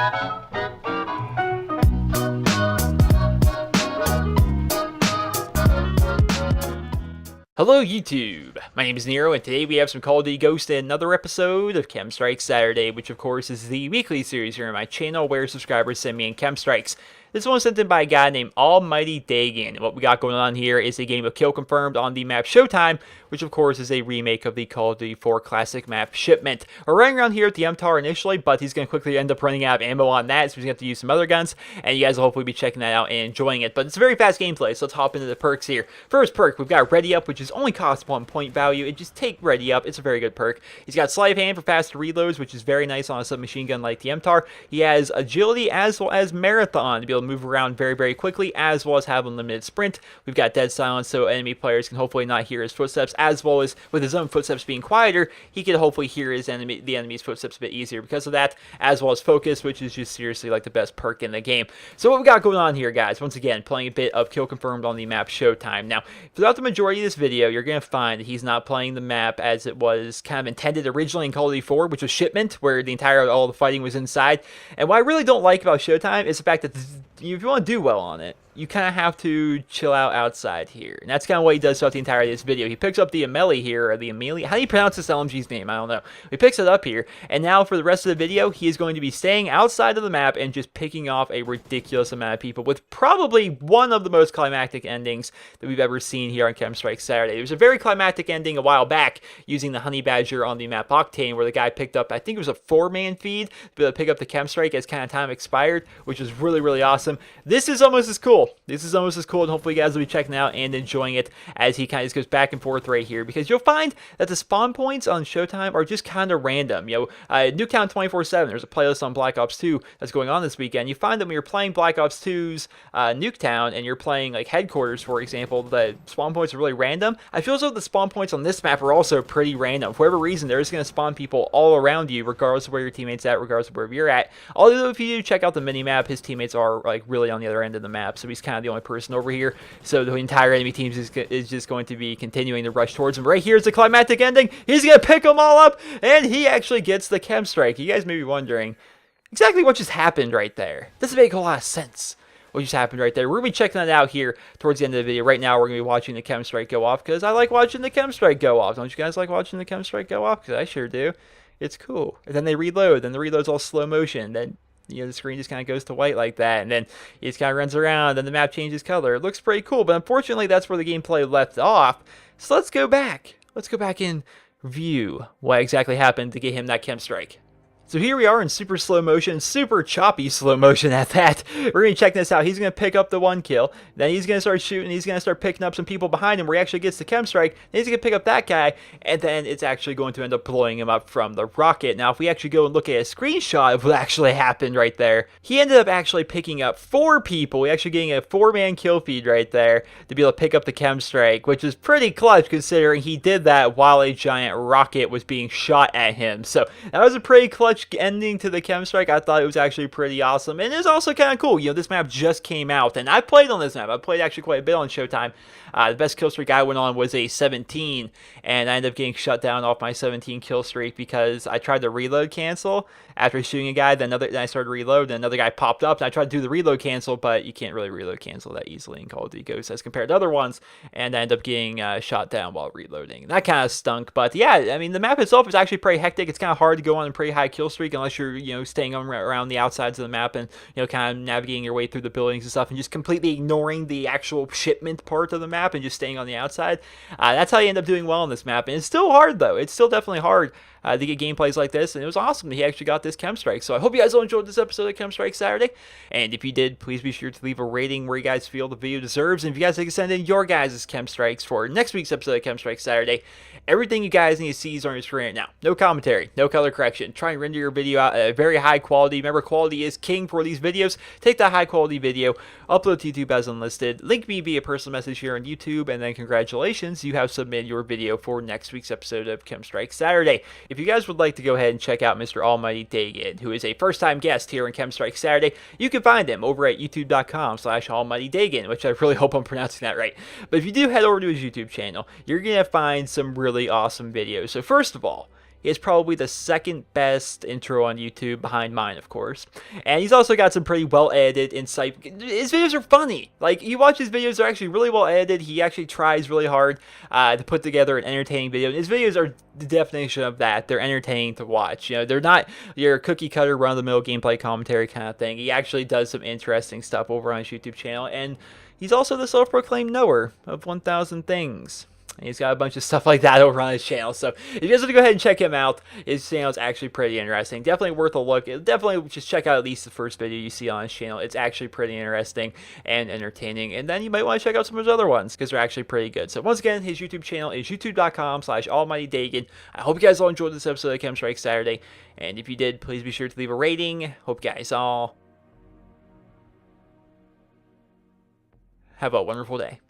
Hello YouTube, my name is Nero, and today we have some Call of Duty Ghost and another episode of KEM Strike Saturday, which of course is the weekly series here on my channel where subscribers send me in KEM Strikes. This one was sent in by a guy named Almighty Dagan. What we got going on here is a game of kill confirmed on the map Showtime, which of course is a remake of the Call of Duty 4 classic map Shipment. We're running around here at the MTAR initially, but he's going to quickly end up running out of ammo on that, so he's going to have to use some other guns, and you guys will hopefully be checking that out and enjoying it. But it's a very fast gameplay, so let's hop into the perks here. First perk, we've got Ready Up, which is only cost 1 point value. It just take Ready Up. It's a very good perk. He's got Sleight of Hand for faster reloads, which is very nice on a submachine gun like the MTAR. He has Agility as well as Marathon to be able to move around very quickly, as well as have unlimited sprint. We've got Dead Silence, so enemy players can hopefully not hear his footsteps, as well as with his own footsteps being quieter, he can hopefully hear the enemy's footsteps a bit easier because of that, as well as Focus, which is just seriously like the best perk in the game. So what we got going on here, guys, once again, playing a bit of kill confirmed on the map Showtime. Now, throughout the majority of this video, you're going to find that he's not playing the map as it was kind of intended originally in Call of Duty 4, which was Shipment, where all the fighting was inside. And what I really don't like about Showtime is the fact that if you want to do well on it, you kind of have to chill out outside here. And that's kind of what he does throughout the entirety of this video. He picks up the Amelie here, or the Amelie. How do you pronounce this LMG's name? I don't know. He picks it up here, and now for the rest of the video, he is going to be staying outside of the map and just picking off a ridiculous amount of people with probably one of the most climactic endings that we've ever seen here on KEM Strike Saturday. There was a very climactic ending a while back using the Honey Badger on the map Octane, where the guy picked up, I think it was a 4-man feed, to be able to pick up the KEM Strike as kind of time expired, which was really awesome. This is almost as cool. This is almost as cool, and hopefully you guys will be checking out and enjoying it as he kind of just goes back and forth right here, because you'll find that the spawn points on Showtime are just kind of random. You know, Nuketown 24/7, there's a playlist on Black Ops 2 that's going on this weekend. You find that when you're playing Black Ops 2's Nuketown and you're playing like Headquarters, for example, the spawn points are really random. I feel as though the spawn points on this map are also pretty random. For whatever reason, they're just going to spawn people all around you, regardless of where your teammates at, regardless of where you're at. Although if you do check out the mini-map, his teammates are like really on the other end of the map, so he's kind of the only person over here, so the entire enemy team is just going to be continuing to rush towards him. Right here's the climactic ending. He's going to pick them all up, and he actually gets the KEM Strike. You guys may be wondering exactly what just happened right there. Doesn't make a lot of sense what just happened right there. We're going to be checking that out here towards the end of the video. Right now, we're going to be watching the KEM Strike go off, because I like watching the KEM Strike go off. Don't you guys like watching the KEM Strike go off? Because I sure do. It's cool. And then they reload, then the reload's all slow motion, then the screen just kind of goes to white like that, and then he just kind of runs around, and the map changes color. It looks pretty cool, but unfortunately, that's where the gameplay left off. So let's go back. Let's go back and view what exactly happened to get him that KEM Strike. So here we are in super slow motion, super choppy slow motion at that. We're going to check this out. He's going to pick up the 1 kill. Then he's going to start shooting. He's going to start picking up some people behind him where he actually gets the KEM Strike. Then he's going to pick up that guy, and then it's actually going to end up blowing him up from the rocket. Now, if we actually go and look at a screenshot of what actually happened right there, he ended up actually picking up 4 people. We're actually getting a 4-man kill feed right there to be able to pick up the KEM Strike, which is pretty clutch considering he did that while a giant rocket was being shot at him. So that was a pretty clutch ending to the KEM Strike. I thought it was actually pretty awesome, and it was also kind of cool. You know, this map just came out, and I played on this map. I played actually quite a bit on Showtime. The best kill streak I went on was a 17, and I ended up getting shut down off my 17 kill streak because I tried to reload cancel after shooting a guy. Then I started to reload, then another guy popped up, and I tried to do the reload cancel, but you can't really reload cancel that easily in Call of Duty Ghosts as compared to other ones, and I ended up getting shot down while reloading. That kind of stunk, but yeah, I mean, the map itself is actually pretty hectic. It's kind of hard to go on a pretty high kill streak unless you're, staying around the outsides of the map and, kind of navigating your way through the buildings and stuff and just completely ignoring the actual shipment part of the map and just staying on the outside. That's how you end up doing well on this map. And it's still hard, though. It's still definitely hard to get gameplays like this, and it was awesome that he actually got this KEM Strike. So I hope you guys all enjoyed this episode of KEM Strike Saturday, and if you did, please be sure to leave a rating where you guys feel the video deserves, and if you guys can send in your guys' KEM Strikes for next week's episode of KEM Strike Saturday. Everything you guys need to see is on your screen right now. No commentary, no color correction. Try and render your video out at a very high quality. Remember, quality is king for these videos. Take that high quality video, upload to YouTube as unlisted, link me via personal message here on YouTube, and then congratulations, you have submitted your video for next week's episode of KEM Strike Saturday. If you guys would like to go ahead and check out Mr. Almighty Dagan, who is a first-time guest here in KEM Strike Saturday, you can find him over at youtube.com/almightydagan, which I really hope I'm pronouncing that right. But if you do head over to his YouTube channel, you're going to find some really awesome videos. So first of all, He has probably the second best intro on YouTube behind mine, of course. And he's also got some pretty well edited insight. His videos are funny. Like, you watch his videos, they're actually really well edited. He actually tries really hard to put together an entertaining video. And his videos are the definition of that. They're entertaining to watch. You know, they're not your cookie cutter run of the mill gameplay commentary kind of thing. He actually does some interesting stuff over on his YouTube channel. And he's also the self-proclaimed knower of 1,000 things. And he's got a bunch of stuff like that over on his channel. So if you guys want to go ahead and check him out, his channel is actually pretty interesting. Definitely worth a look. Definitely just check out at least the first video you see on his channel. It's actually pretty interesting and entertaining. And then you might want to check out some of his other ones because they're actually pretty good. So once again, his YouTube channel is youtube.com/almightydagan. I hope you guys all enjoyed this episode of KEM Strike Saturday. And if you did, please be sure to leave a rating. Hope you guys all have a wonderful day.